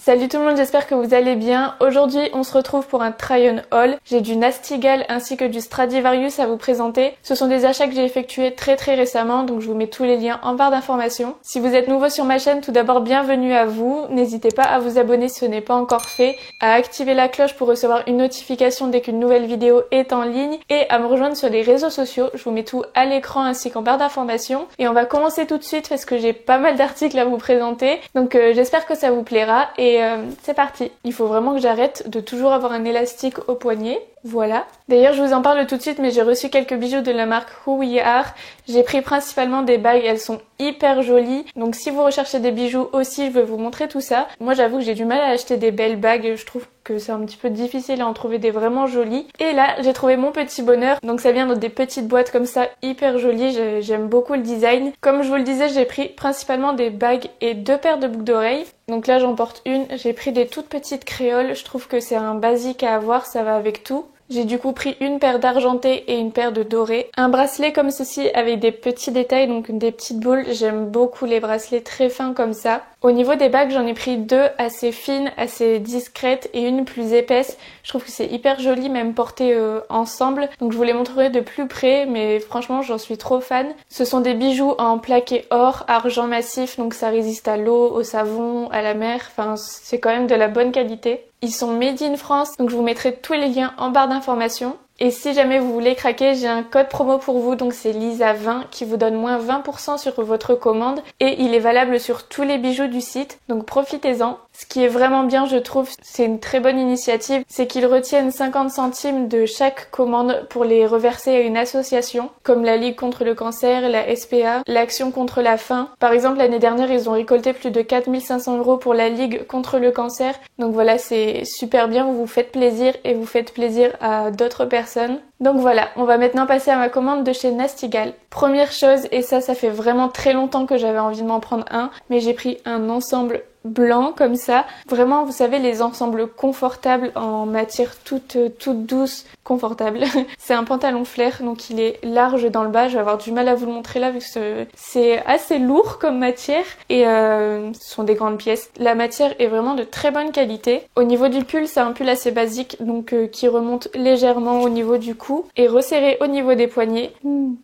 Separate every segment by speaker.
Speaker 1: Salut tout le monde, j'espère que vous allez bien. Aujourd'hui, on se retrouve pour un try-on haul. J'ai du Nasty Gal ainsi que du Stradivarius à vous présenter. Ce sont des achats que j'ai effectués très récemment, donc je vous mets tous les liens en barre d'informations. Si vous êtes nouveau sur ma chaîne, tout d'abord bienvenue à vous. N'hésitez pas à vous abonner si ce n'est pas encore fait, à activer la cloche pour recevoir une notification dès qu'une nouvelle vidéo est en ligne et à me rejoindre sur les réseaux sociaux. Je vous mets tout à l'écran ainsi qu'en barre d'informations. Et on va commencer tout de suite parce que j'ai pas mal d'articles à vous présenter. Donc j'espère que ça vous plaira. Et c'est parti. Il faut vraiment que j'arrête de toujours avoir un élastique au poignet. Voilà. D'ailleurs, je vous en parle tout de suite, mais j'ai reçu quelques bijoux de la marque Who We Are. J'ai pris principalement des bagues, elles sont hyper jolies. Donc si vous recherchez des bijoux aussi, je vais vous montrer tout ça. Moi, j'avoue que j'ai du mal à acheter des belles bagues. Je trouve que c'est un petit peu difficile à en trouver des vraiment jolies. Et là, j'ai trouvé mon petit bonheur. Donc ça vient dans des petites boîtes comme ça, hyper jolies. J'aime beaucoup le design. Comme je vous le disais, j'ai pris principalement des bagues et 2 paires de boucles d'oreilles. Donc là, j'en porte une. J'ai pris des toutes petites créoles. Je trouve que c'est un basique à avoir, ça va avec tout. J'ai du coup pris une paire d'argentés et une paire de dorés. Un bracelet comme ceci avec des petits détails, donc des petites boules. J'aime beaucoup les bracelets très fins comme ça. Au niveau des bagues, j'en ai pris 2 assez fines, assez discrètes et une plus épaisse. Je trouve que c'est hyper joli même porté ensemble. Donc je vous les montrerai de plus près, mais franchement j'en suis trop fan. Ce sont des bijoux en plaqué or, argent massif, donc ça résiste à l'eau, au savon, à la mer. Enfin c'est quand même de la bonne qualité. Ils sont made in France, donc je vous mettrai tous les liens en barre d'informations. Et si jamais vous voulez craquer, j'ai un code promo pour vous, donc c'est Lisa20 qui vous donne moins 20% sur votre commande et il est valable sur tous les bijoux du site, donc profitez-en. Ce qui est vraiment bien, je trouve, c'est une très bonne initiative, c'est qu'ils retiennent 50 centimes de chaque commande pour les reverser à une association, comme la Ligue contre le cancer, la SPA, l'Action contre la faim. Par exemple, l'année dernière, ils ont récolté plus de 4500 € pour la Ligue contre le cancer, donc voilà, c'est super bien, vous vous faites plaisir et vous faites plaisir à d'autres personnes. Donc voilà, on va maintenant passer à ma commande de chez Nasty Gal. Première chose, et ça fait vraiment très longtemps que j'avais envie de m'en prendre un, mais j'ai pris un ensemble blanc comme ça. Vraiment, vous savez, les ensembles confortables en matière toute douce, confortable. C'est un pantalon flair, donc il est large dans le bas. Je vais avoir du mal à vous le montrer là vu que c'est assez lourd comme matière et ce sont des grandes pièces. La matière est vraiment de très bonne qualité. Au niveau du pull, c'est un pull assez basique, donc qui remonte légèrement au niveau du cou et resserré au niveau des poignets.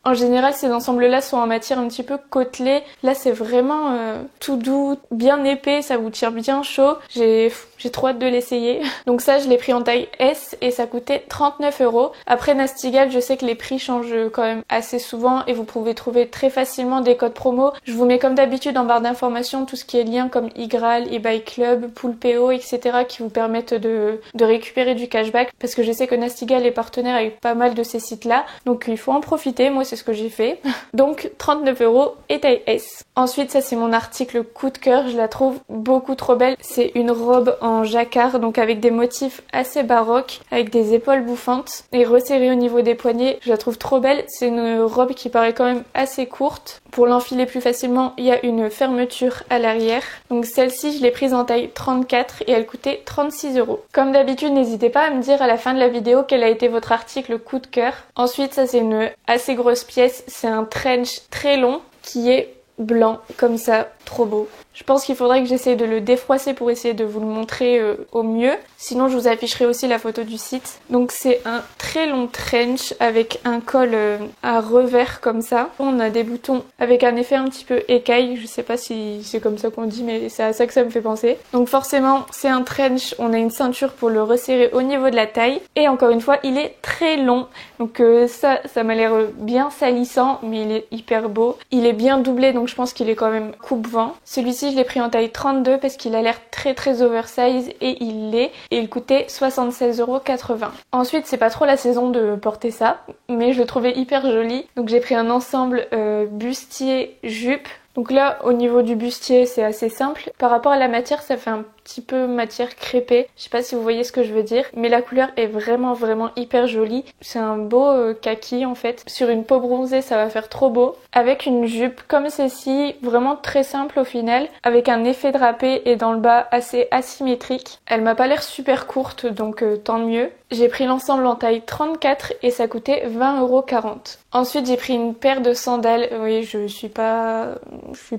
Speaker 1: En général, ces ensembles-là sont en matière un petit peu côtelée. Là, c'est vraiment tout doux, bien épais. Ça vous tire bien chaud. J'ai trop hâte de l'essayer. Donc ça, je l'ai pris en taille S et ça coûtait 39 €. Après Nasty Gal, je sais que les prix changent quand même assez souvent et vous pouvez trouver très facilement des codes promo. Je vous mets comme d'habitude en barre d'informations tout ce qui est lien comme iGraal, eBay Club, Poolpeo, etc. qui vous permettent de récupérer du cashback parce que je sais que Nasty Gal est partenaire avec pas mal de ces sites-là. Donc il faut en profiter. Moi, c'est ce que j'ai fait. Donc 39 € et taille S. Ensuite, ça c'est mon article coup de cœur. Je la trouve beaucoup trop belle. C'est une robe en jacquard, donc avec des motifs assez baroques, avec des épaules bouffantes et resserrée au niveau des poignets. Je la trouve trop belle. C'est une robe qui paraît quand même assez courte. Pour l'enfiler plus facilement, il y a une fermeture à l'arrière. Donc celle-ci, je l'ai prise en taille 34 et elle coûtait 36 €. Comme d'habitude, n'hésitez pas à me dire à la fin de la vidéo quel a été votre article coup de cœur. Ensuite, ça c'est une assez grosse pièce. C'est un trench très long qui est blanc comme ça, trop beau. Je pense qu'il faudrait que j'essaye de le défroisser pour essayer de vous le montrer au mieux. Sinon, je vous afficherai aussi la photo du site. Donc c'est un très long trench avec un col à revers comme ça. On a des boutons avec un effet un petit peu écaille. Je sais pas si c'est comme ça qu'on dit, mais c'est à ça que ça me fait penser. Donc forcément, c'est un trench. On a une ceinture pour le resserrer au niveau de la taille. Et encore une fois, il est très long. Donc ça m'a l'air bien salissant, mais il est hyper beau. Il est bien doublé, donc je pense qu'il est quand même coupe-vent. Celui-ci, je l'ai pris en taille 32 parce qu'il a l'air très oversize et il l'est. Et il coûtait 76,80 €. Ensuite, c'est pas trop la saison de porter ça, mais je le trouvais hyper joli. Donc j'ai pris un ensemble bustier jupe. Donc là, au niveau du bustier, c'est assez simple. Par rapport à la matière, ça fait un petit peu matière crêpée. Je sais pas si vous voyez ce que je veux dire, mais la couleur est vraiment hyper jolie. C'est un beau kaki en fait. Sur une peau bronzée, ça va faire trop beau. Avec une jupe comme celle-ci, vraiment très simple au final, avec un effet drapé et dans le bas assez asymétrique. Elle m'a pas l'air super courte, donc tant mieux. J'ai pris l'ensemble en taille 34 et ça coûtait 20,40 €. Ensuite, j'ai pris une paire de sandales. Oui, je suis pas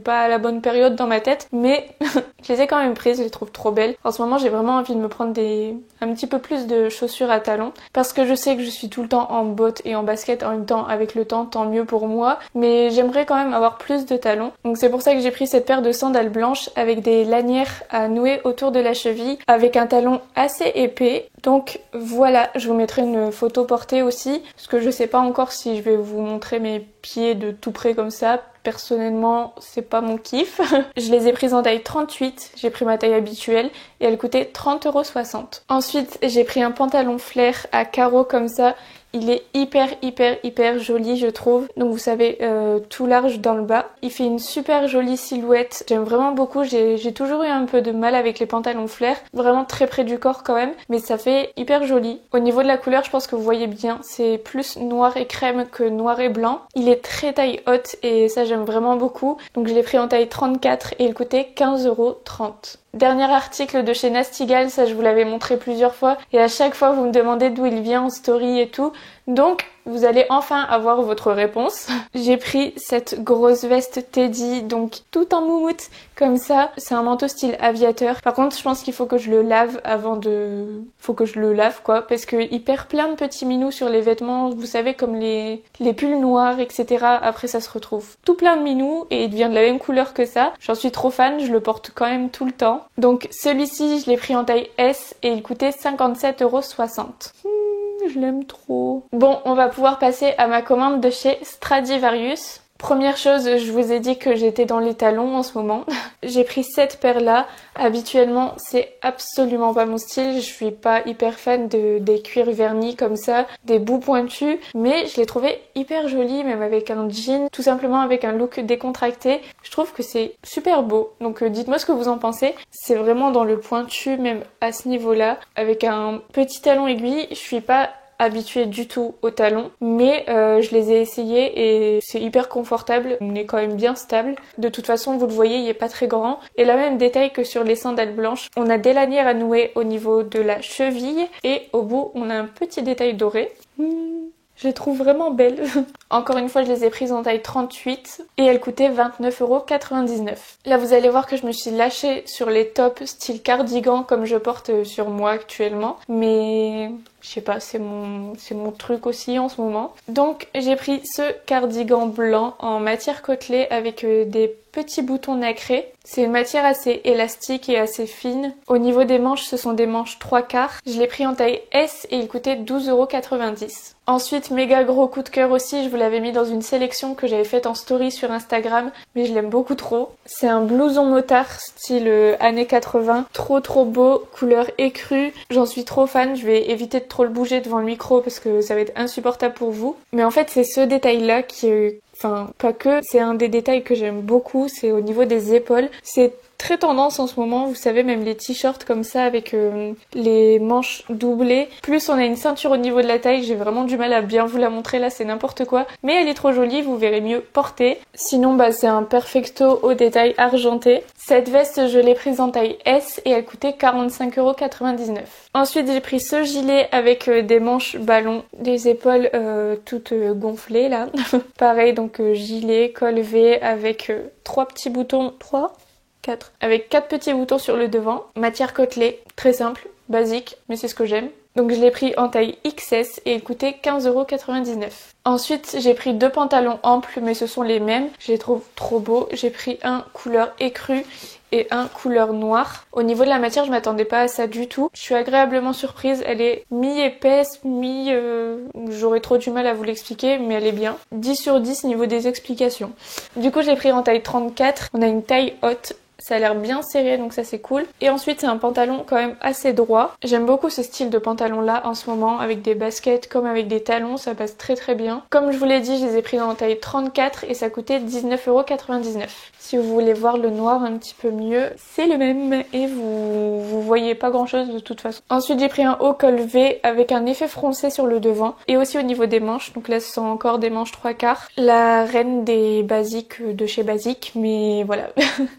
Speaker 1: à la bonne période dans ma tête, mais je les ai quand même prises, je les trouve trop belle. En ce moment j'ai vraiment envie de me prendre un petit peu plus de chaussures à talons parce que je sais que je suis tout le temps en bottes et en basket en même temps. Avec le temps, tant mieux pour moi, mais j'aimerais quand même avoir plus de talons. Donc c'est pour ça que j'ai pris cette paire de sandales blanches avec des lanières à nouer autour de la cheville avec un talon assez épais. Donc voilà, je vous mettrai une photo portée aussi parce que je sais pas encore si je vais vous montrer mes pieds de tout près comme ça. Personnellement, c'est pas mon kiff. Je les ai prises en taille 38, j'ai pris ma taille habituelle et elle coûtait 30,60 €. Ensuite, j'ai pris un pantalon flair à carreaux comme ça. Il est hyper joli je trouve. Donc vous savez, tout large dans le bas. Il fait une super jolie silhouette. J'aime vraiment beaucoup. J'ai toujours eu un peu de mal avec les pantalons flair. Vraiment très près du corps quand même. Mais ça fait hyper joli. Au niveau de la couleur, je pense que vous voyez bien. C'est plus noir et crème que noir et blanc. Il est très taille haute et ça j'aime vraiment beaucoup. Donc je l'ai pris en taille 34 et il coûtait 15,30 €. Dernier article de chez Nastigal, ça je vous l'avais montré plusieurs fois et à chaque fois vous me demandez d'où il vient en story et tout. Donc vous allez enfin avoir votre réponse. J'ai pris cette grosse veste Teddy, donc tout en moumoute comme ça. C'est un manteau style aviateur. Par contre je pense qu'il faut que je le lave Faut que je le lave quoi, parce qu'il perd plein de petits minous sur les vêtements, vous savez comme les pulls noirs etc. Après ça se retrouve tout plein de minous et il devient de la même couleur que ça. J'en suis trop fan, je le porte quand même tout le temps. Donc celui-ci je l'ai pris en taille S et il coûtait 57,60 €. Je l'aime trop. Bon, on va pouvoir passer à ma commande de chez Stradivarius. Première chose, je vous ai dit que j'étais dans les talons en ce moment. J'ai pris cette paire-là. Habituellement, c'est absolument pas mon style. Je suis pas hyper fan des cuirs vernis comme ça, des bouts pointus. Mais je l'ai trouvé hyper jolie, même avec un jean, tout simplement avec un look décontracté. Je trouve que c'est super beau. Donc dites-moi ce que vous en pensez. C'est vraiment dans le pointu, même à ce niveau-là. Avec un petit talon aiguille, je suis pas habituée du tout aux talons, mais je les ai essayés et c'est hyper confortable, on est quand même bien stable. De toute façon vous le voyez, il est pas très grand. Et la même détail que sur les sandales blanches, on a des lanières à nouer au niveau de la cheville et au bout on a un petit détail doré. Je les trouve vraiment belles. Encore une fois, je les ai prises en taille 38 et elles coûtaient 29,99 €. Là, vous allez voir que je me suis lâchée sur les tops style cardigan comme je porte sur moi actuellement. Mais je sais pas, c'est mon truc aussi en ce moment. Donc, j'ai pris ce cardigan blanc en matière côtelée avec des petits boutons nacrés. C'est une matière assez élastique et assez fine. Au niveau des manches, ce sont des manches 3/4. Je l'ai pris en taille S et il coûtait 12,90 €. Ensuite, méga gros coup de cœur aussi, je vous l'avais mis dans une sélection que j'avais faite en story sur Instagram, mais je l'aime beaucoup trop. C'est un blouson motard style années 80, trop beau, couleur écrue. J'en suis trop fan, je vais éviter de trop le bouger devant le micro parce que ça va être insupportable pour vous. Mais en fait, c'est ce détail-là qui est... Enfin, pas que, c'est un des détails que j'aime beaucoup, c'est au niveau des épaules. C'est très tendance en ce moment, vous savez, même les t-shirts comme ça avec les manches doublées. Plus on a une ceinture au niveau de la taille, j'ai vraiment du mal à bien vous la montrer là, c'est n'importe quoi. Mais elle est trop jolie, vous verrez mieux portée. Sinon, bah c'est un perfecto au détail argenté. Cette veste, je l'ai prise en taille S et elle coûtait 45,99 €. Ensuite, j'ai pris ce gilet avec des manches ballons, des épaules toutes gonflées là. Pareil, donc gilet, col V avec 3 petits boutons, 4. Avec 4 petits boutons sur le devant. Matière côtelée, très simple, basique, mais c'est ce que j'aime. Donc je l'ai pris en taille XS et il coûtait 15,99 €. Ensuite, j'ai pris 2 pantalons amples, mais ce sont les mêmes. Je les trouve trop beaux. J'ai pris un couleur écrue et un couleur noire. Au niveau de la matière, je m'attendais pas à ça du tout. Je suis agréablement surprise. Elle est mi-épaisse, j'aurais trop du mal à vous l'expliquer, mais elle est bien. 10 sur 10 niveau des explications. Du coup, j'ai pris en taille 34. On a une taille haute. Ça a l'air bien serré, donc ça c'est cool. Et ensuite c'est un pantalon quand même assez droit. J'aime beaucoup ce style de pantalon là en ce moment, avec des baskets comme avec des talons, ça passe très bien. Comme je vous l'ai dit, je les ai pris en taille 34 et ça coûtait 19,99 €. Si vous voulez voir le noir un petit peu mieux, c'est le même et vous voyez pas grand chose de toute façon. Ensuite j'ai pris un haut col V avec un effet froncé sur le devant et aussi au niveau des manches. Donc là ce sont encore des manches 3/4. La reine des basiques de chez Basique, mais voilà.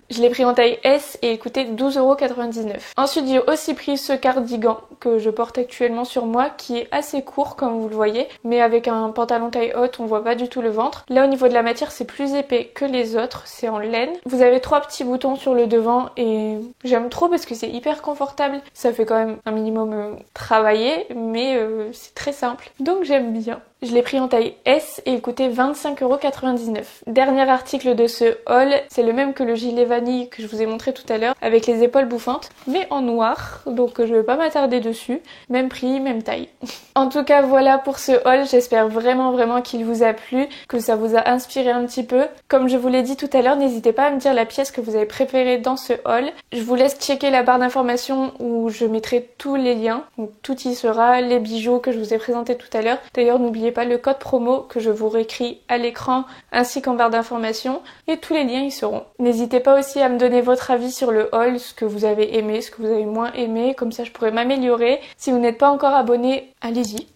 Speaker 1: Je l'ai pris en en taille S et il coûtait 12,99 €. Ensuite j'ai aussi pris ce cardigan que je porte actuellement sur moi qui est assez court comme vous le voyez, mais avec un pantalon taille haute on voit pas du tout le ventre. Là au niveau de la matière c'est plus épais que les autres, c'est en laine. Vous avez 3 petits boutons sur le devant et j'aime trop parce que c'est hyper confortable. Ça fait quand même un minimum travailler mais c'est très simple. Donc j'aime bien. Je l'ai pris en taille S et il coûtait 25,99 €. Dernier article de ce haul, c'est le même que le gilet vanille que je vous ai montré tout à l'heure avec les épaules bouffantes, mais en noir, donc je vais pas m'attarder dessus. Même prix, même taille. En tout cas voilà pour ce haul, j'espère vraiment qu'il vous a plu, que ça vous a inspiré un petit peu. Comme je vous l'ai dit tout à l'heure, n'hésitez pas à me dire la pièce que vous avez préférée dans ce haul. Je vous laisse checker la barre d'informations où je mettrai tous les liens, donc tout y sera, les bijoux que je vous ai présentés tout à l'heure. D'ailleurs n'oubliez pas le code promo que je vous réécris à l'écran ainsi qu'en barre d'informations et tous les liens y seront. N'hésitez pas aussi à me donner votre avis sur le haul, ce que vous avez aimé, ce que vous avez moins aimé, comme ça je pourrais m'améliorer. Si vous n'êtes pas encore abonné, allez-y,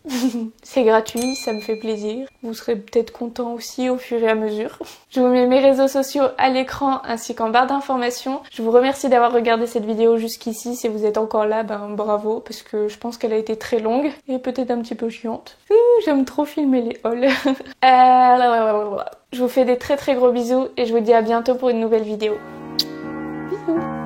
Speaker 1: c'est gratuit, ça me fait plaisir. Vous serez peut-être content aussi au fur et à mesure. Je vous mets mes réseaux sociaux à l'écran ainsi qu'en barre d'informations. Je vous remercie d'avoir regardé cette vidéo jusqu'ici. Si vous êtes encore là, ben bravo, parce que je pense qu'elle a été très longue et peut-être un petit peu chiante. J'aime trop filmer les hauls. Je vous fais des très gros bisous et je vous dis à bientôt pour une nouvelle vidéo. Bisous.